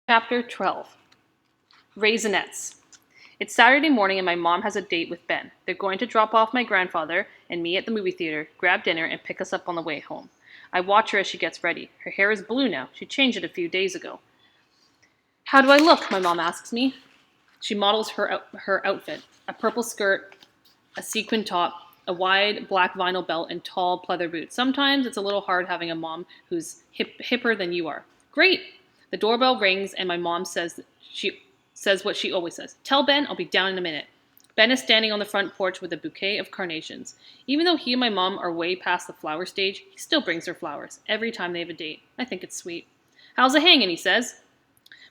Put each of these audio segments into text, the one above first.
Chapter 12. Raisinets. It's Saturday morning and my mom has a date with Ben. They're going to drop off my grandfather and me at the movie theater, grab dinner, and pick us up on the way home. I watch her as she gets ready. Her hair is blue now. She changed it a few days ago. How do I look? My mom asks me. She models her outfit. A purple skirt, a sequin top, a wide black vinyl belt, and tall pleather boots. Sometimes it's a little hard having a mom who's hipper than you are. Great! The doorbell rings and my mom she says what she always says. Tell Ben I'll be down in a minute. Ben is standing on the front porch with a bouquet of carnations. Even though he and my mom are way past the flower stage, he still brings her flowers every time they have a date. I think it's sweet. How's it hanging? He says.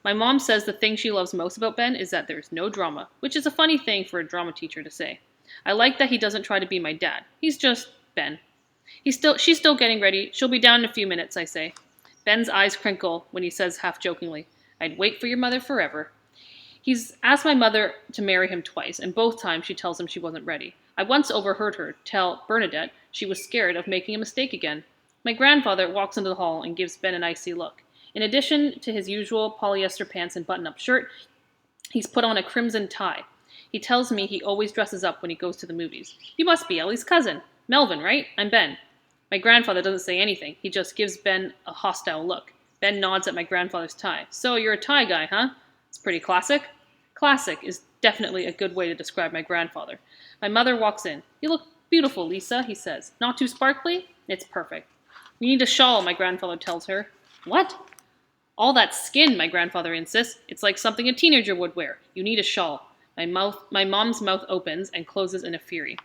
My mom says the thing she loves most about Ben is that there's no drama, which is a funny thing for a drama teacher to say. I like that he doesn't try to be my dad. He's just Ben. She's still getting ready. She'll be down in a few minutes, I say. Ben's eyes crinkle when he says half-jokingly, I'd wait for your mother forever. He's asked my mother to marry him twice, and both times she tells him she wasn't ready. I once overheard her tell Bernadette she was scared of making a mistake again. My grandfather walks into the hall and gives Ben an icy look. In addition to his usual polyester pants and button-up shirt, he's put on a crimson tie. He tells me he always dresses up when he goes to the movies. You must be Ellie's cousin. Melvin, right? I'm Ben. My grandfather doesn't say anything. He just gives Ben a hostile look. Ben nods at my grandfather's tie. So you're a tie guy, huh? It's pretty classic. Classic is definitely a good way to describe my grandfather. My mother walks in. You look beautiful, Lisa, he says. Not too sparkly? It's perfect. You need a shawl, my grandfather tells her. What? All that skin, my grandfather insists. It's like something a teenager would wear. You need a shawl. My mom's mouth opens and closes in a fury.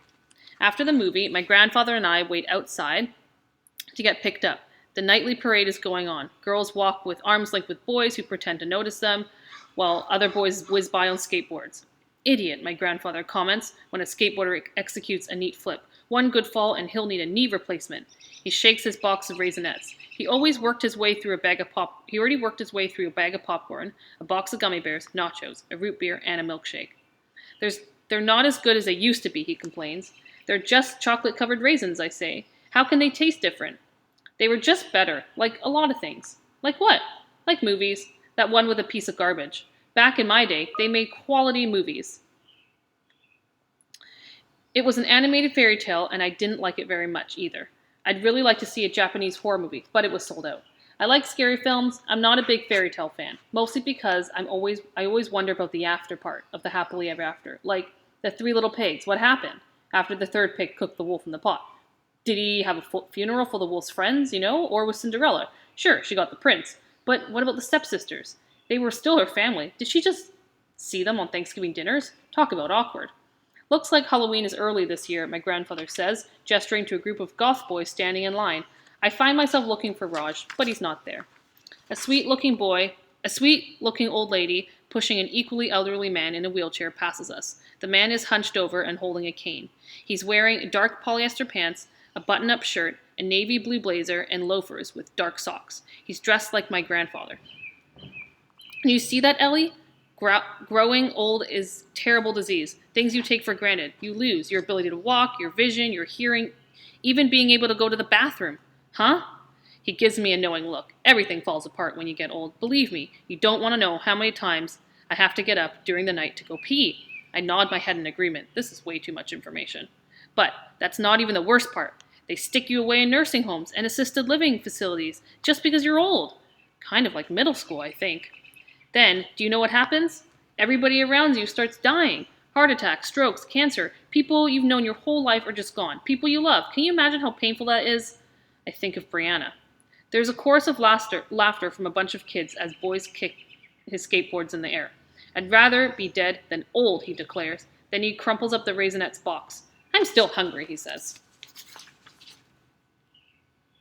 After the movie, my grandfather and I wait outside to get picked up. The nightly parade is going on. Girls walk with arms length with boys who pretend to notice them, while other boys whiz by on skateboards. Idiot, my grandfather comments when a skateboarder executes a neat flip. One good fall and he'll need a knee replacement. He shakes his box of Raisinets. He already worked his way through a bag of popcorn, a box of gummy bears, nachos, a root beer, and a milkshake. They're not as good as they used to be, he complains. They're just chocolate-covered raisins, I say. How can they taste different? They were just better, like a lot of things. Like what? Like movies. That one with a piece of garbage. Back in my day, they made quality movies. It was an animated fairy tale, and I didn't like it very much either. I'd really like to see a Japanese horror movie, but it was sold out. I like scary films. I'm not a big fairy tale fan, mostly because I always wonder about the after part of the happily ever after. Like the Three Little Pigs. What happened after the third pig cooked the wolf in the pot? Did he have a funeral for the wolf's friends, or was Cinderella? Sure, she got the prince. But what about the stepsisters? They were still her family. Did she just see them on Thanksgiving dinners? Talk about awkward. Looks like Halloween is early this year, my grandfather says, gesturing to a group of goth boys standing in line. I find myself looking for Raj, but he's not there. A sweet-looking old lady, pushing an equally elderly man in a wheelchair passes us. The man is hunched over and holding a cane. He's wearing dark polyester pants, a button-up shirt, a navy blue blazer, and loafers with dark socks. He's dressed like my grandfather. You see that, Ellie? Growing old is terrible disease. Things you take for granted. You lose your ability to walk, your vision, your hearing, even being able to go to the bathroom. Huh? He gives me a knowing look. Everything falls apart when you get old. Believe me, you don't want to know how many times I have to get up during the night to go pee. I nod my head in agreement. This is way too much information. But that's not even the worst part. They stick you away in nursing homes and assisted living facilities just because you're old. Kind of like middle school, I think. Then, do you know what happens? Everybody around you starts dying. Heart attacks, strokes, cancer. People you've known your whole life are just gone. People you love. Can you imagine how painful that is? I think of Brianna. There's a chorus of laughter from a bunch of kids as boys kick his skateboards in the air. I'd rather be dead than old, he declares. Then he crumples up the Raisinets box. I'm still hungry, he says.